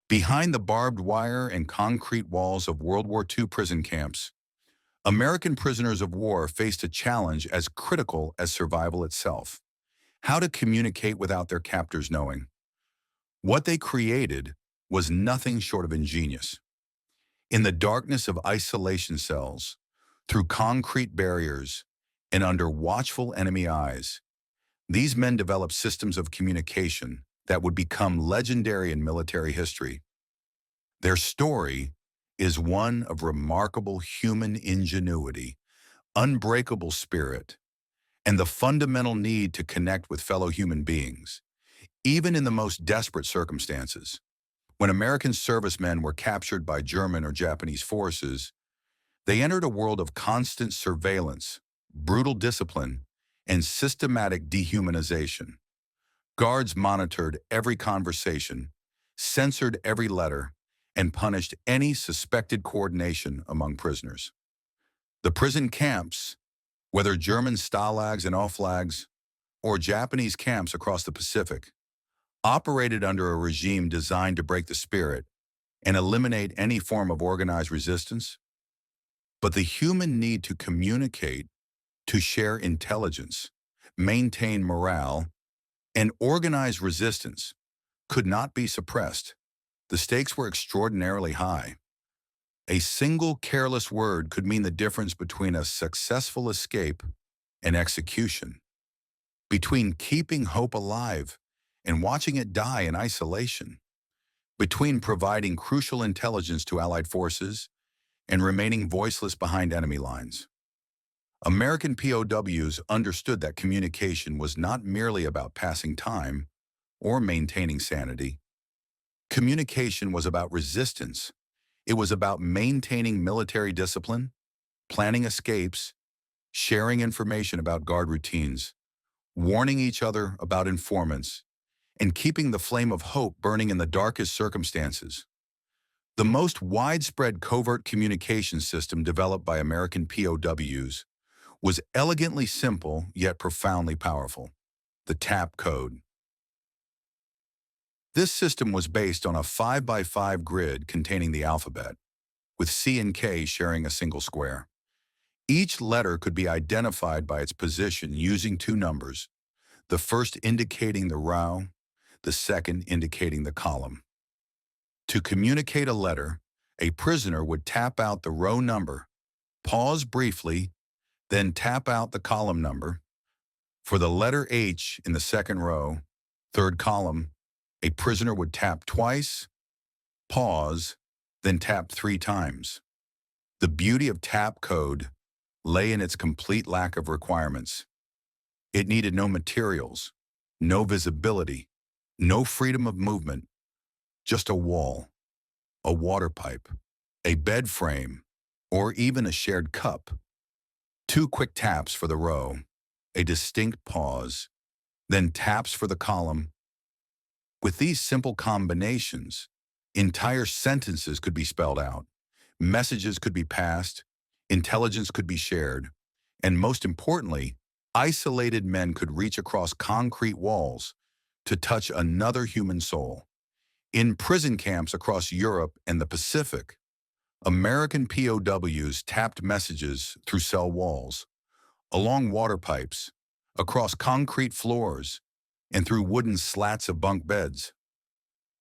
Behind the barbed wire and concrete walls of World War II prison camps, American prisoners of war faced a challenge as critical as survival itself: how to communicate without their captors knowing. What they created was nothing short of ingenious. In the darkness of isolation cells, through concrete barriers, and under watchful enemy eyes, these men developed systems of communication that would become legendary in military history. Their story is one of remarkable human ingenuity, unbreakable spirit, and the fundamental need to connect with fellow human beings, even in the most desperate circumstances. When American servicemen were captured by German or Japanese forces, they entered a world of constant surveillance, brutal discipline, and systematic dehumanization. Guards monitored every conversation, censored every letter, and punished any suspected coordination among prisoners. The prison camps, whether German stalags and oflags or Japanese camps across the Pacific, operated under a regime designed to break the spirit and eliminate any form of organized resistance. But the human need to communicate, to share intelligence, maintain morale, and organize resistance could not be suppressed. The stakes were extraordinarily high. A single careless word could mean the difference between a successful escape and execution, between keeping hope alive and watching it die in isolation, between providing crucial intelligence to Allied forces and remaining voiceless behind enemy lines. American POWs understood that communication was not merely about passing time or maintaining sanity. Communication was about resistance. It was about maintaining military discipline, planning escapes, sharing information about guard routines, warning each other about informants, and keeping the flame of hope burning in the darkest circumstances. The most widespread covert communication system developed by American POWs was elegantly simple yet profoundly powerful: the TAP code. This system was based on a 5x5 grid containing the alphabet, with C and K sharing a single square. Each letter could be identified by its position using two numbers, the first indicating the row, the second indicating the column. To communicate a letter, a prisoner would tap out the row number, pause briefly, then tap out the column number. For the letter H in the second row, third column, a prisoner would tap twice, pause, then tap 3 times. The beauty of tap code lay in its complete lack of requirements. It needed no materials, no visibility, no freedom of movement, just a wall, a water pipe, a bed frame, or even a shared cup. 2 quick taps for the row, a distinct pause, then taps for the column. With these simple combinations, entire sentences could be spelled out, messages could be passed, intelligence could be shared, and most importantly, isolated men could reach across concrete walls to touch another human soul. In prison camps across Europe and the Pacific, American POWs tapped messages through cell walls, along water pipes, across concrete floors, and through wooden slats of bunk beds.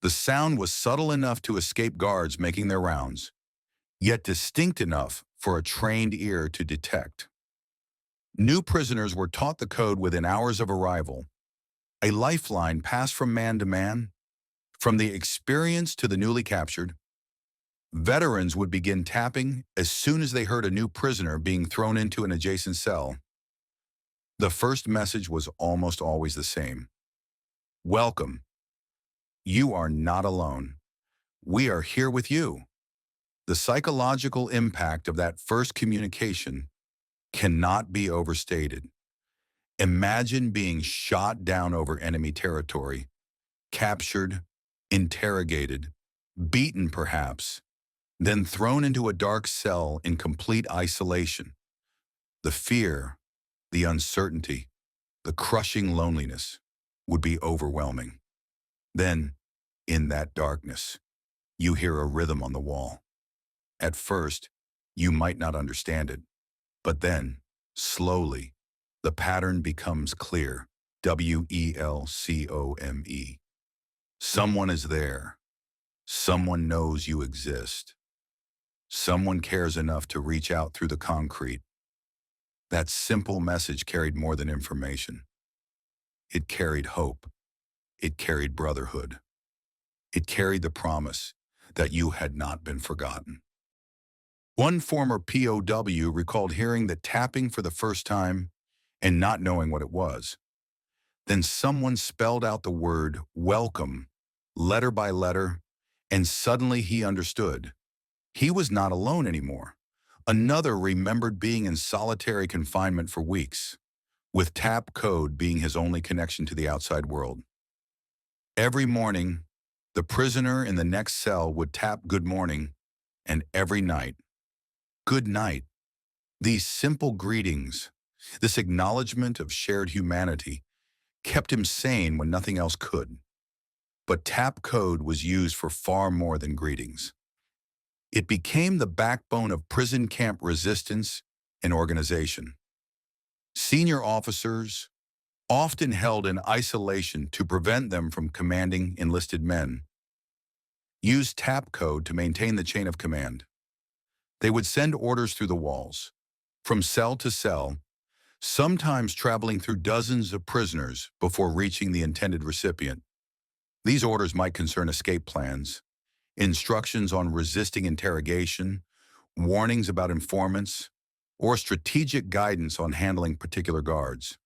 The sound was subtle enough to escape guards making their rounds, yet distinct enough for a trained ear to detect. New prisoners were taught the code within hours of arrival, a lifeline passed from man to man. From the experienced to the newly captured, veterans would begin tapping as soon as they heard a new prisoner being thrown into an adjacent cell. The first message was almost always the same: "Welcome. You are not alone. We are here with you." The psychological impact of that first communication cannot be overstated. Imagine being shot down over enemy territory, captured, interrogated, beaten perhaps, then thrown into a dark cell in complete isolation. The fear, the uncertainty, the crushing loneliness would be overwhelming. Then, in that darkness, You hear a rhythm on the wall. At first, you might not understand it, but then, slowly, the pattern becomes clear. WELCOME. Someone is there. Someone knows you exist. Someone cares enough to reach out through the concrete. That simple message carried more than information. It carried hope. It carried brotherhood. It carried the promise that you had not been forgotten. One former POW recalled hearing the tapping for the first time and not knowing what it was. Then someone spelled out the word welcome, letter by letter, and suddenly he understood. He was not alone anymore. Another remembered being in solitary confinement for weeks, with tap code being his only connection to the outside world. Every morning, the prisoner in the next cell would tap good morning, and every night, good night. These simple greetings, this acknowledgement of shared humanity, kept him sane when nothing else could. But tap code was used for far more than greetings. It became the backbone of prison camp resistance and organization. Senior officers, often held in isolation to prevent them from commanding enlisted men, used tap code to maintain the chain of command. They would send orders through the walls, from cell to cell, sometimes traveling through dozens of prisoners before reaching the intended recipient. These orders might concern escape plans, instructions on resisting interrogation, warnings about informants, or strategic guidance on handling particular guards.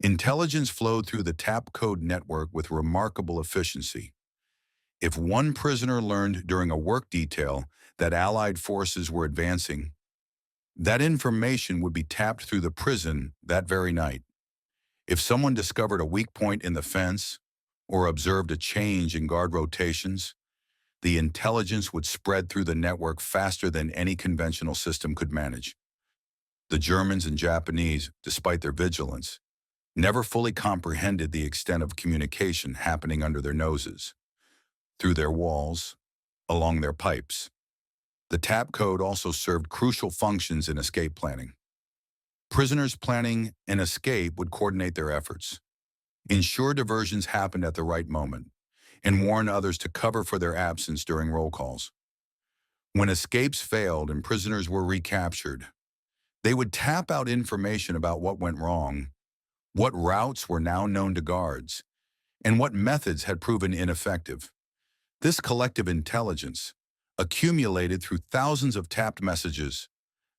Intelligence flowed through the tap code network with remarkable efficiency. If one prisoner learned during a work detail that Allied forces were advancing, that information would be tapped through the prison that very night. If someone discovered a weak point in the fence or observed a change in guard rotations, the intelligence would spread through the network faster than any conventional system could manage. The Germans and Japanese, despite their vigilance, never fully comprehended the extent of communication happening under their noses, through their walls, along their pipes. The tap code also served crucial functions in escape planning. Prisoners planning an escape would coordinate their efforts, ensure diversions happened at the right moment, and warn others to cover for their absence during roll calls. When escapes failed and prisoners were recaptured, they would tap out information about what went wrong, what routes were now known to guards, and what methods had proven ineffective. This collective intelligence, accumulated through thousands of tapped messages,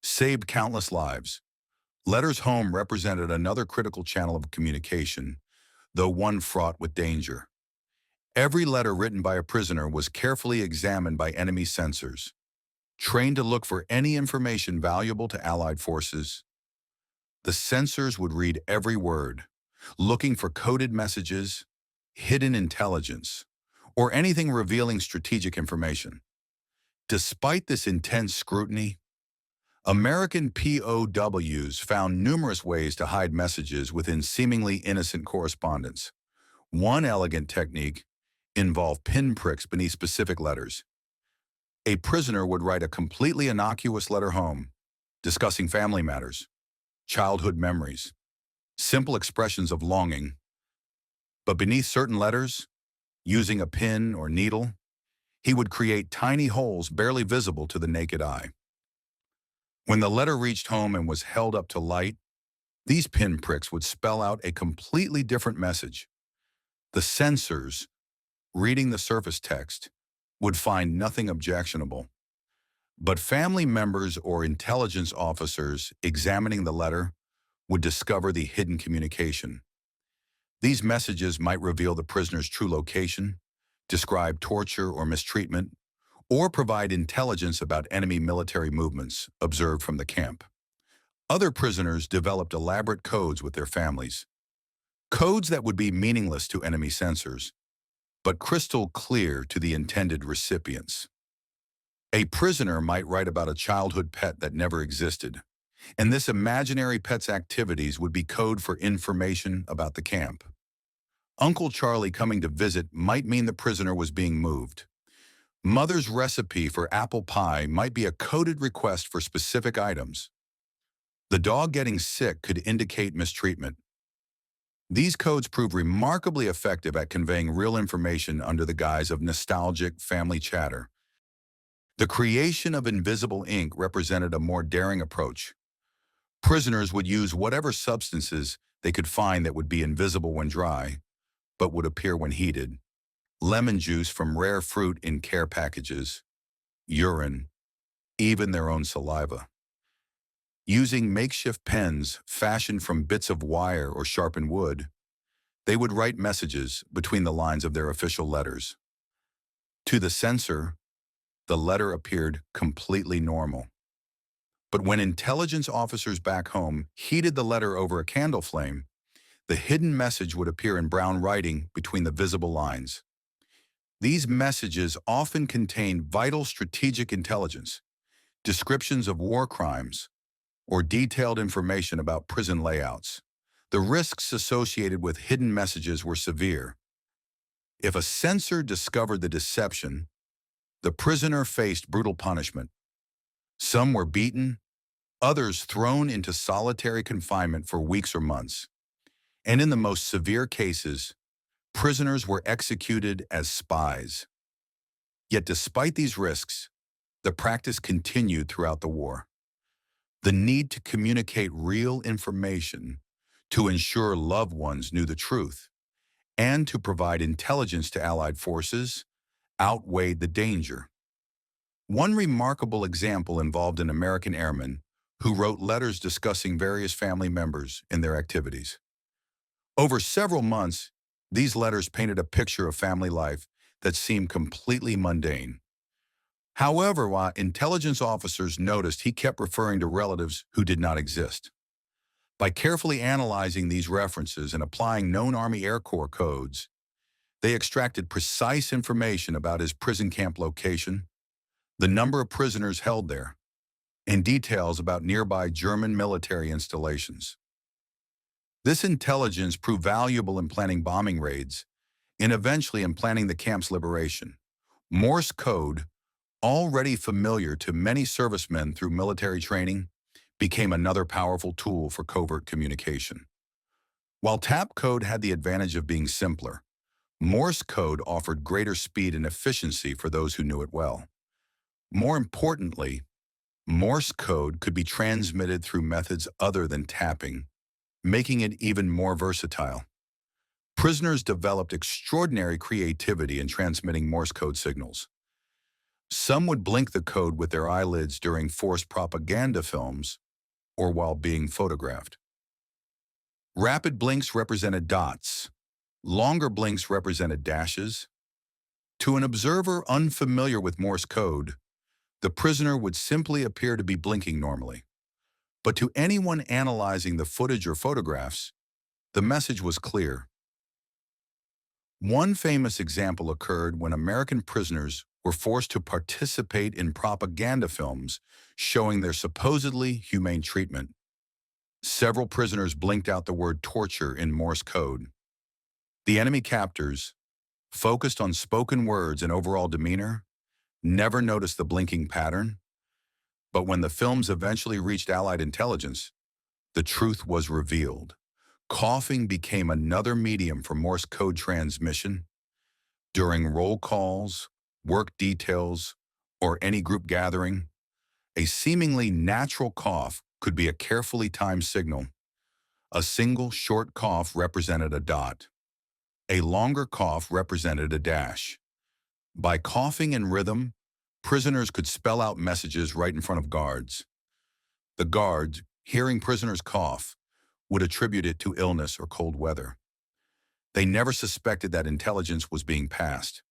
saved countless lives. Letters home represented another critical channel of communication, though one fraught with danger. Every letter written by a prisoner was carefully examined by enemy censors, trained to look for any information valuable to Allied forces. The censors would read every word, looking for coded messages, hidden intelligence, or anything revealing strategic information. Despite this intense scrutiny, American POWs found numerous ways to hide messages within seemingly innocent correspondence. One elegant technique involved pinpricks beneath specific letters. A prisoner would write a completely innocuous letter home, discussing family matters, childhood memories, simple expressions of longing. But beneath certain letters, using a pin or needle, he would create tiny holes barely visible to the naked eye. When the letter reached home and was held up to light, these pinpricks would spell out a completely different message. The censors, reading the surface text, would find nothing objectionable. But family members or intelligence officers examining the letter would discover the hidden communication. These messages might reveal the prisoner's true location, describe torture or mistreatment, or provide intelligence about enemy military movements observed from the camp. Other prisoners developed elaborate codes with their families, codes that would be meaningless to enemy censors, but crystal clear to the intended recipients. A prisoner might write about a childhood pet that never existed, and this imaginary pet's activities would be code for information about the camp. Uncle Charlie coming to visit might mean the prisoner was being moved, Mother's recipe for apple pie might be a coded request for specific items. The dog getting sick could indicate mistreatment. These codes prove remarkably effective at conveying real information under the guise of nostalgic family chatter. The creation of invisible ink represented a more daring approach. Prisoners would use whatever substances they could find that would be invisible when dry, but would appear when heated. Lemon juice from rare fruit in care packages, urine, even their own saliva. Using makeshift pens fashioned from bits of wire or sharpened wood, they would write messages between the lines of their official letters. To the censor, the letter appeared completely normal. But when intelligence officers back home heated the letter over a candle flame, the hidden message would appear in brown writing between the visible lines. These messages often contained vital strategic intelligence, descriptions of war crimes, or detailed information about prison layouts. The risks associated with hidden messages were severe. If a censor discovered the deception, the prisoner faced brutal punishment. Some were beaten, others thrown into solitary confinement for weeks or months. And in the most severe cases, prisoners were executed as spies. Yet despite these risks, the practice continued throughout the war. The need to communicate real information, to ensure loved ones knew the truth, and to provide intelligence to Allied forces outweighed the danger. One remarkable example involved an American airman who wrote letters discussing various family members in their activities. Over several months, these letters painted a picture of family life that seemed completely mundane. However, while intelligence officers noticed he kept referring to relatives who did not exist. By carefully analyzing these references and applying known Army Air Corps codes, they extracted precise information about his prison camp location, the number of prisoners held there, and details about nearby German military installations. This intelligence proved valuable in planning bombing raids and eventually in planning the camp's liberation. Morse code, already familiar to many servicemen through military training, became another powerful tool for covert communication. While tap code had the advantage of being simpler, Morse code offered greater speed and efficiency for those who knew it well. More importantly, Morse code could be transmitted through methods other than tapping, making it even more versatile. Prisoners developed extraordinary creativity in transmitting Morse code signals. Some would blink the code with their eyelids during forced propaganda films or while being photographed. Rapid blinks represented dots. Longer blinks represented dashes. To an observer unfamiliar with Morse code, the prisoner would simply appear to be blinking normally. But to anyone analyzing the footage or photographs, the message was clear. One famous example occurred when American prisoners were forced to participate in propaganda films showing their supposedly humane treatment. Several prisoners blinked out the word torture in Morse code. The enemy captors, focused on spoken words and overall demeanor, never noticed the blinking pattern. But when the films eventually reached Allied intelligence, the truth was revealed. Coughing became another medium for Morse code transmission. During roll calls, work details, or any group gathering, a seemingly natural cough could be a carefully timed signal. A single short cough represented a dot. A longer cough represented a dash. By coughing in rhythm, prisoners could spell out messages right in front of guards. The guards, hearing prisoners cough, would attribute it to illness or cold weather. They never suspected that intelligence was being passed,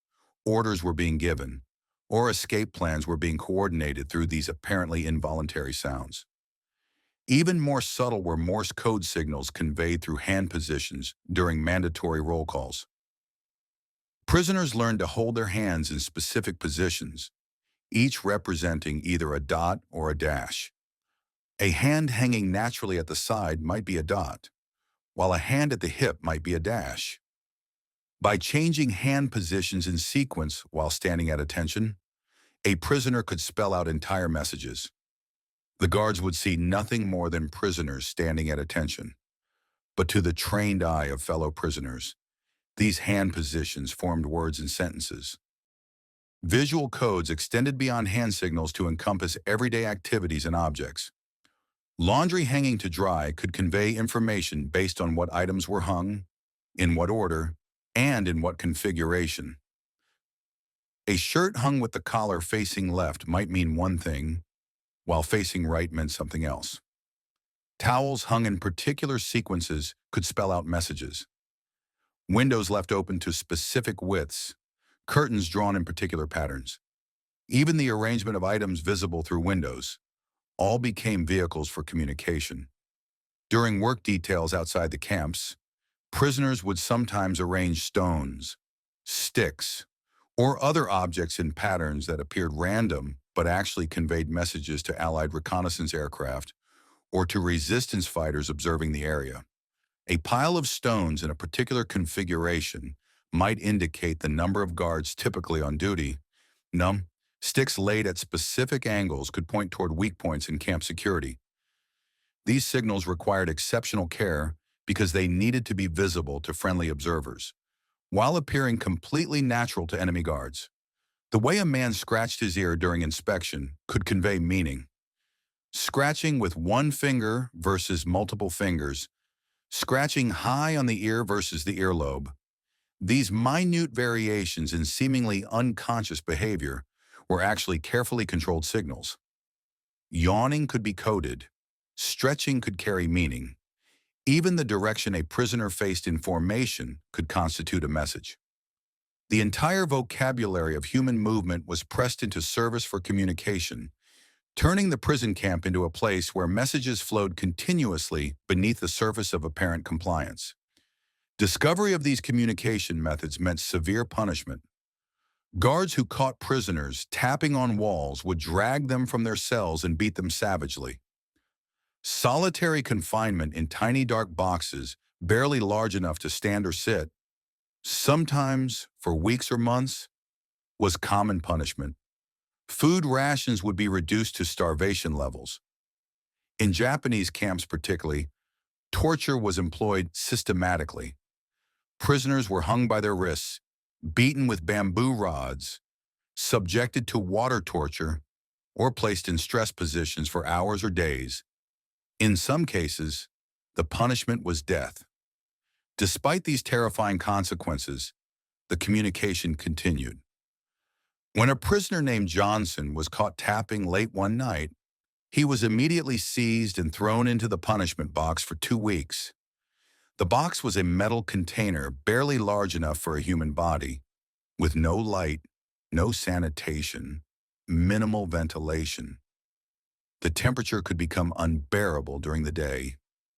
orders were being given, or escape plans were being coordinated through these apparently involuntary sounds. Even more subtle were Morse code signals conveyed through hand positions during mandatory roll calls. Prisoners learned to hold their hands in specific positions, each representing either a dot or a dash. A hand hanging naturally at the side might be a dot, while a hand at the hip might be a dash. By changing hand positions in sequence while standing at attention, A prisoner could spell out entire messages. The guards would see nothing more than prisoners standing at attention. But to the trained eye of fellow prisoners, these hand positions formed words and sentences. Visual codes extended beyond hand signals to encompass everyday activities and objects. Laundry hanging to dry could convey information based on what items were hung, in what order, and in what configuration. A shirt hung with the collar facing left might mean one thing, while facing right meant something else. Towels hung in particular sequences could spell out messages. Windows left open to specific widths, curtains drawn in particular patterns. Even the arrangement of items visible through windows all became vehicles for communication. During work details outside the camps, prisoners would sometimes arrange stones, sticks, or other objects in patterns that appeared random but actually conveyed messages to Allied reconnaissance aircraft or to resistance fighters observing the area. A pile of stones in a particular configuration might indicate the number of guards typically on duty. Sticks laid at specific angles could point toward weak points in camp security. These signals required exceptional care because they needed to be visible to friendly observers, while appearing completely natural to enemy guards. The way a man scratched his ear during inspection could convey meaning. Scratching with one finger versus multiple fingers, scratching high on the ear versus the earlobe. These minute variations in seemingly unconscious behavior were actually carefully controlled signals. Yawning could be coded. Stretching could carry meaning. Even the direction a prisoner faced in formation could constitute a message. The entire vocabulary of human movement was pressed into service for communication, turning the prison camp into a place where messages flowed continuously beneath the surface of apparent compliance. Discovery of these communication methods meant severe punishment. Guards who caught prisoners tapping on walls would drag them from their cells and beat them savagely. Solitary confinement in tiny dark boxes, barely large enough to stand or sit, sometimes for weeks or months, was common punishment. Food rations would be reduced to starvation levels. In Japanese camps particularly, torture was employed systematically. Prisoners were hung by their wrists, beaten with bamboo rods, subjected to water torture, or placed in stress positions for hours or days. In some cases, the punishment was death. Despite these terrifying consequences, the communication continued. When a prisoner named Johnson was caught tapping late one night, he was immediately seized and thrown into the punishment box for 2 weeks. The box was a metal container barely large enough for a human body, with no light, no sanitation, minimal ventilation. The temperature could become unbearable during the day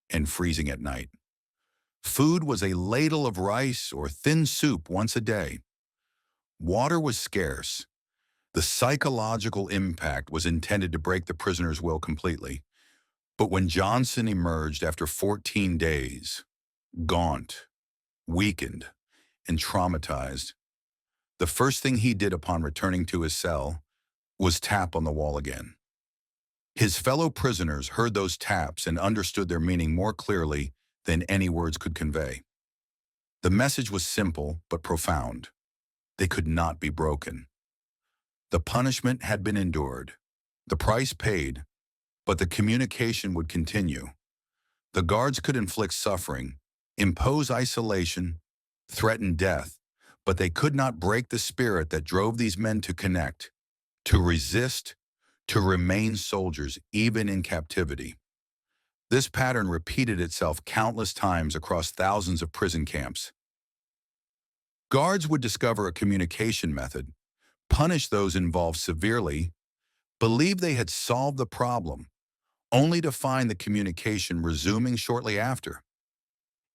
and freezing at night. Food was a ladle of rice or thin soup once a day. Water was scarce. The psychological impact was intended to break the prisoner's will completely. But when Johnson emerged after 14 days, gaunt, weakened, and traumatized, the first thing he did upon returning to his cell was tap on the wall again. His fellow prisoners heard those taps and understood their meaning more clearly than any words could convey. The message was simple but profound. They could not be broken. The punishment had been endured, the price paid, but the communication would continue. The guards could inflict suffering, impose isolation, threaten death, but they could not break the spirit that drove these men to connect, to resist, to remain soldiers even in captivity. This pattern repeated itself countless times across thousands of prison camps. Guards would discover a communication method, punish those involved severely, believe they had solved the problem, only to find the communication resuming shortly after.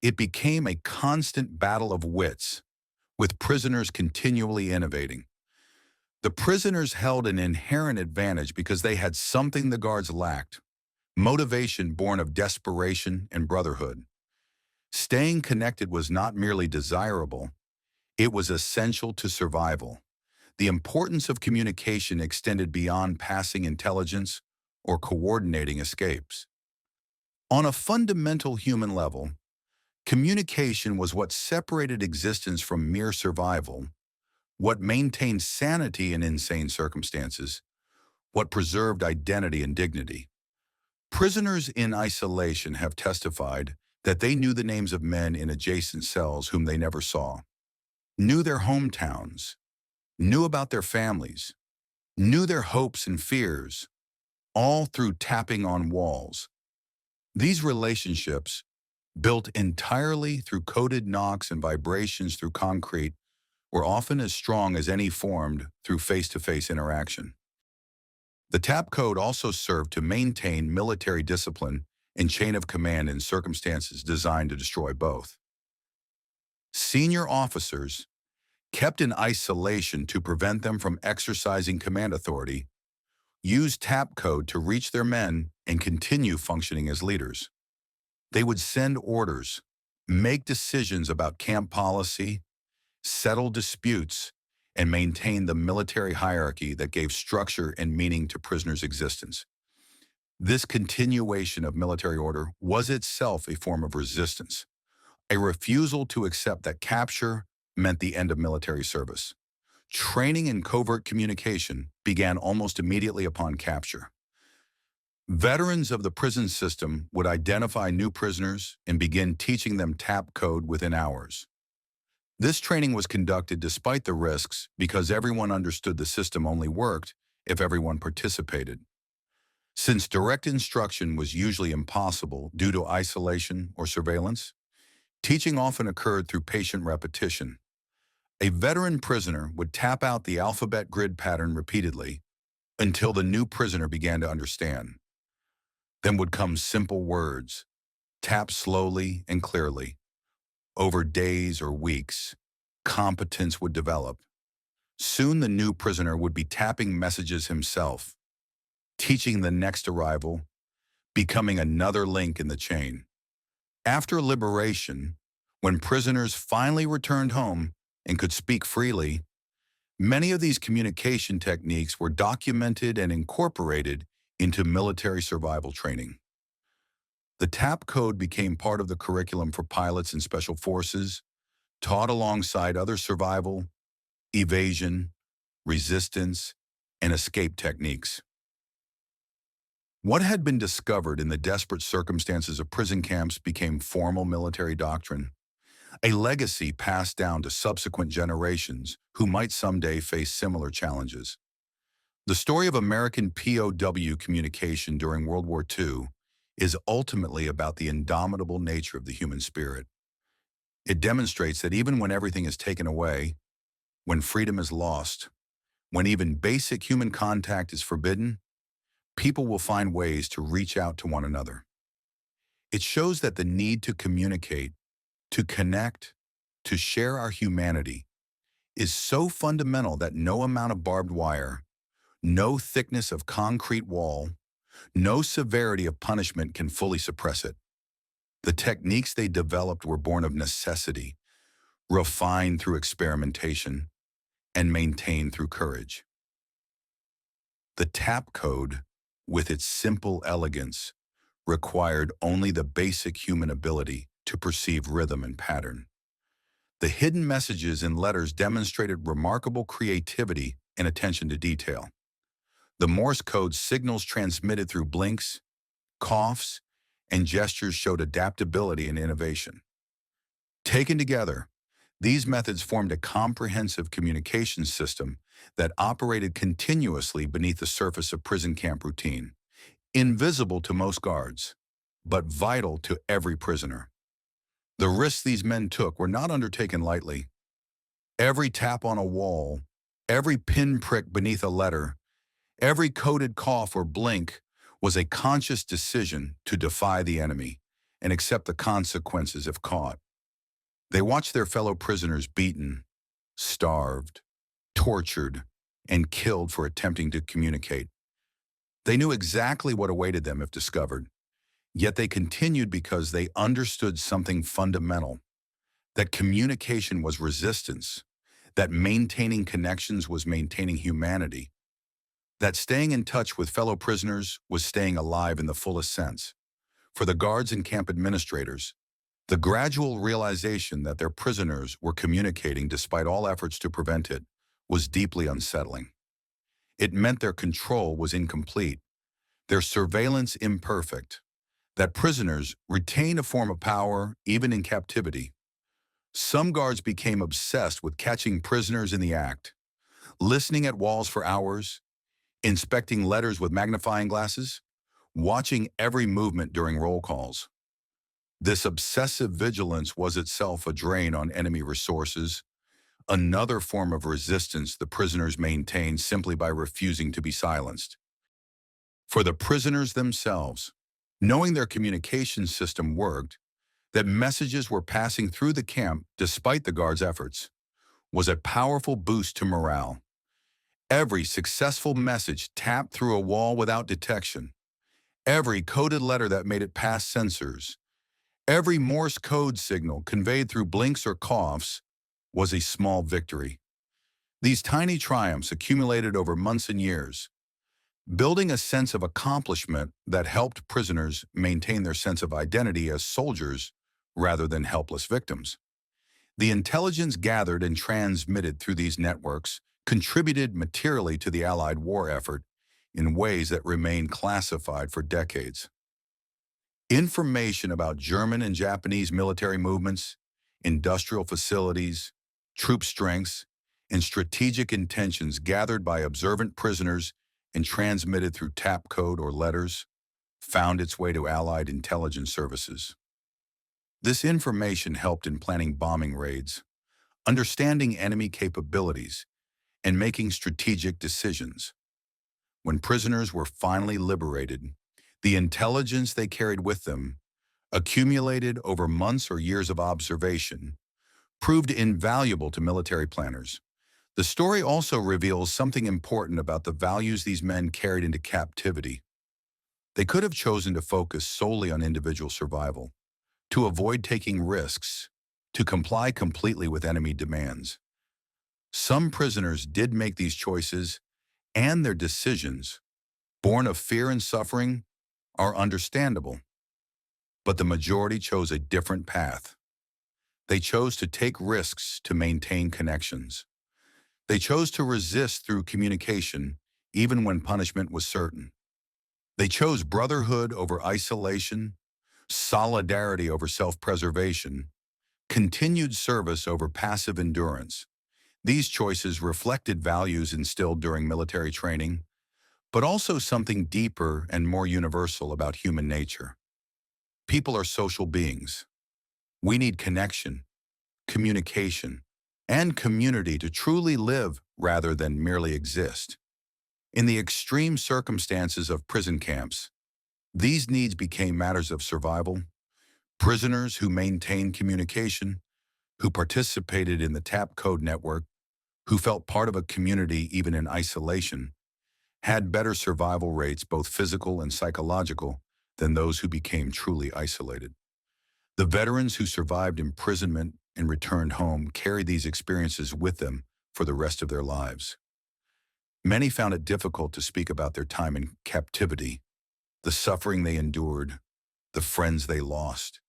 It became a constant battle of wits, with prisoners continually innovating. The prisoners held an inherent advantage because they had something the guards lacked: motivation born of desperation and brotherhood. Staying connected was not merely desirable, it was essential to survival. The importance of communication extended beyond passing intelligence or coordinating escapes. On a fundamental human level, communication was what separated existence from mere survival, what maintained sanity in insane circumstances, what preserved identity and dignity. Prisoners in isolation have testified that they knew the names of men in adjacent cells whom they never saw, knew their hometowns, knew about their families, knew their hopes and fears, all through tapping on walls. These relationships, built entirely through coded knocks and vibrations through concrete, were often as strong as any formed through face-to-face interaction. The tap code also served to maintain military discipline and chain of command in circumstances designed to destroy both. Senior officers, kept in isolation to prevent them from exercising command authority, used tap code to reach their men and continue functioning as leaders. They would send orders, make decisions about camp policy, settle disputes, and maintain the military hierarchy that gave structure and meaning to prisoners' existence. This continuation of military order was itself a form of resistance, a refusal to accept that capture meant the end of military service. Training in covert communication began almost immediately upon capture. Veterans of the prison system would identify new prisoners and begin teaching them tap code within hours. This training was conducted despite the risks because everyone understood the system only worked if everyone participated. Since direct instruction was usually impossible due to isolation or surveillance, teaching often occurred through patient repetition. A veteran prisoner would tap out the alphabet grid pattern repeatedly until the new prisoner began to understand. Then would come simple words, tapped slowly and clearly. Over days or weeks, competence would develop. Soon the new prisoner would be tapping messages himself, teaching the next arrival, becoming another link in the chain. After liberation, when prisoners finally returned home and could speak freely, many of these communication techniques were documented and incorporated into military survival training. The tap code became part of the curriculum for pilots and special forces, taught alongside other survival, evasion, resistance, and escape techniques. What had been discovered in the desperate circumstances of prison camps became formal military doctrine, a legacy passed down to subsequent generations who might someday face similar challenges. The story of American POW communication during World War II is ultimately about the indomitable nature of the human spirit. It demonstrates that even when everything is taken away, when freedom is lost, when even basic human contact is forbidden, people will find ways to reach out to one another. It shows that the need to communicate, to connect, to share our humanity is so fundamental that no amount of barbed wire, no thickness of concrete wall, no severity of punishment can fully suppress it. The techniques they developed were born of necessity, refined through experimentation, and maintained through courage. The tap code, with its simple elegance, required only the basic human ability to perceive rhythm and pattern. The hidden messages in letters demonstrated remarkable creativity and attention to detail. The Morse code signals transmitted through blinks, coughs, and gestures showed adaptability and innovation. Taken together, these methods formed a comprehensive communication system that operated continuously beneath the surface of prison camp routine, invisible to most guards, but vital to every prisoner. The risks these men took were not undertaken lightly. Every tap on a wall, every pinprick beneath a letter, every coded cough or blink was a conscious decision to defy the enemy and accept the consequences if caught. They watched their fellow prisoners beaten, starved, tortured, and killed for attempting to communicate. They knew exactly what awaited them if discovered, yet they continued because they understood something fundamental, that communication was resistance, that maintaining connections was maintaining humanity, that staying in touch with fellow prisoners was staying alive in the fullest sense. For the guards and camp administrators, the gradual realization that their prisoners were communicating despite all efforts to prevent it was deeply unsettling. It meant their control was incomplete, their surveillance imperfect, that prisoners retain a form of power even in captivity. Some guards became obsessed with catching prisoners in the act, listening at walls for hours, inspecting letters with magnifying glasses, watching every movement during roll calls. This obsessive vigilance was itself a drain on enemy resources, another form of resistance the prisoners maintained simply by refusing to be silenced. For the prisoners themselves, knowing their communication system worked, that messages were passing through the camp despite the guards' efforts, was a powerful boost to morale. Every successful message tapped through a wall without detection, every coded letter that made it past sensors, every Morse code signal conveyed through blinks or coughs was a small victory. These tiny triumphs accumulated over months and years, building a sense of accomplishment that helped prisoners maintain their sense of identity as soldiers rather than helpless victims. The intelligence gathered and transmitted through these networks contributed materially to the Allied war effort in ways that remained classified for decades. Information about German and Japanese military movements, industrial facilities, troop strengths, and strategic intentions gathered by observant prisoners and transmitted through tap code or letters found its way to Allied intelligence services. This information helped in planning bombing raids, understanding enemy capabilities, and making strategic decisions. When prisoners were finally liberated, the intelligence they carried with them, accumulated over months or years of observation, proved invaluable to military planners. The story also reveals something important about the values these men carried into captivity. They could have chosen to focus solely on individual survival, to avoid taking risks, to comply completely with enemy demands. Some prisoners did make these choices, and their decisions, born of fear and suffering, are understandable. But the majority chose a different path. They chose to take risks to maintain connections. They chose to resist through communication, even when punishment was certain. They chose brotherhood over isolation, solidarity over self-preservation, continued service over passive endurance. These choices reflected values instilled during military training, but also something deeper and more universal about human nature. People are social beings. We need connection, communication, and community to truly live rather than merely exist. In the extreme circumstances of prison camps, these needs became matters of survival. Prisoners who maintained communication, who participated in the tap code network, who felt part of a community even in isolation, had better survival rates, both physical and psychological, than those who became truly isolated. The veterans who survived imprisonment and returned home carried these experiences with them for the rest of their lives. Many found it difficult to speak about their time in captivity, the suffering they endured, the friends they lost.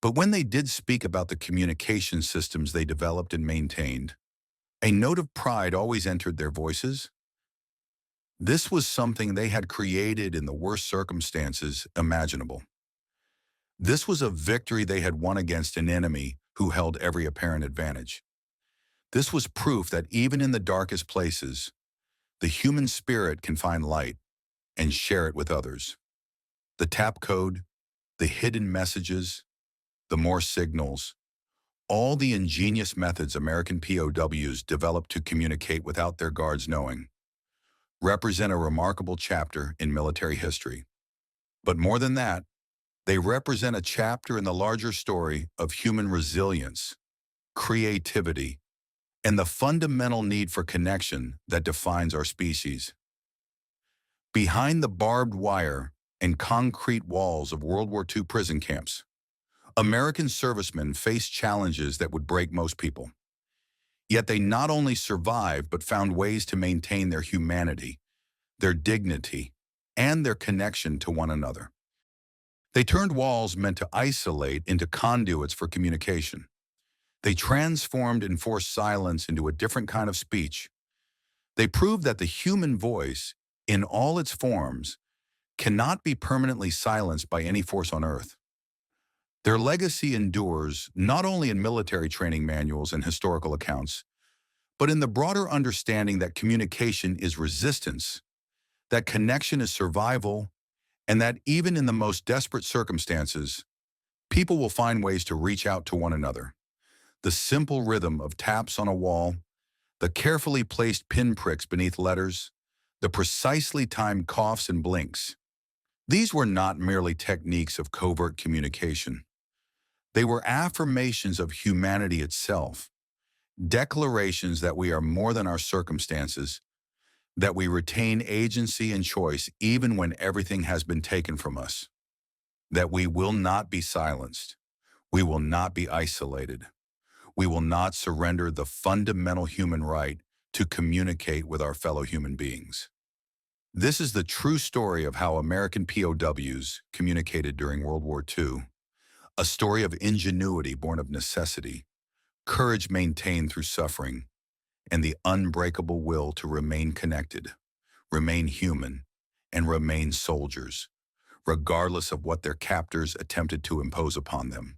But when they did speak about the communication systems they developed and maintained, a note of pride always entered their voices. This was something they had created in the worst circumstances imaginable. This was a victory they had won against an enemy who held every apparent advantage. This was proof that even in the darkest places, the human spirit can find light and share it with others. The tap code, the hidden messages, the Morse signals, all the ingenious methods American POWs developed to communicate without their guards knowing, represent a remarkable chapter in military history. But more than that, they represent a chapter in the larger story of human resilience, creativity, and the fundamental need for connection that defines our species. Behind the barbed wire and concrete walls of World War II prison camps, American servicemen faced challenges that would break most people. Yet they not only survived but found ways to maintain their humanity, their dignity, and their connection to one another. They turned walls meant to isolate into conduits for communication. They transformed enforced silence into a different kind of speech. They proved that the human voice, in all its forms, cannot be permanently silenced by any force on earth. Their legacy endures not only in military training manuals and historical accounts, but in the broader understanding that communication is resistance, that connection is survival, and that even in the most desperate circumstances, people will find ways to reach out to one another. The simple rhythm of taps on a wall, the carefully placed pinpricks beneath letters, the precisely timed coughs and blinks. These were not merely techniques of covert communication. They were affirmations of humanity itself, declarations that we are more than our circumstances, that we retain agency and choice even when everything has been taken from us, that we will not be silenced, we will not be isolated, we will not surrender the fundamental human right to communicate with our fellow human beings. This is the true story of how American POWs communicated during World War II, a story of ingenuity born of necessity, courage maintained through suffering, and the unbreakable will to remain connected, remain human, and remain soldiers, regardless of what their captors attempted to impose upon them.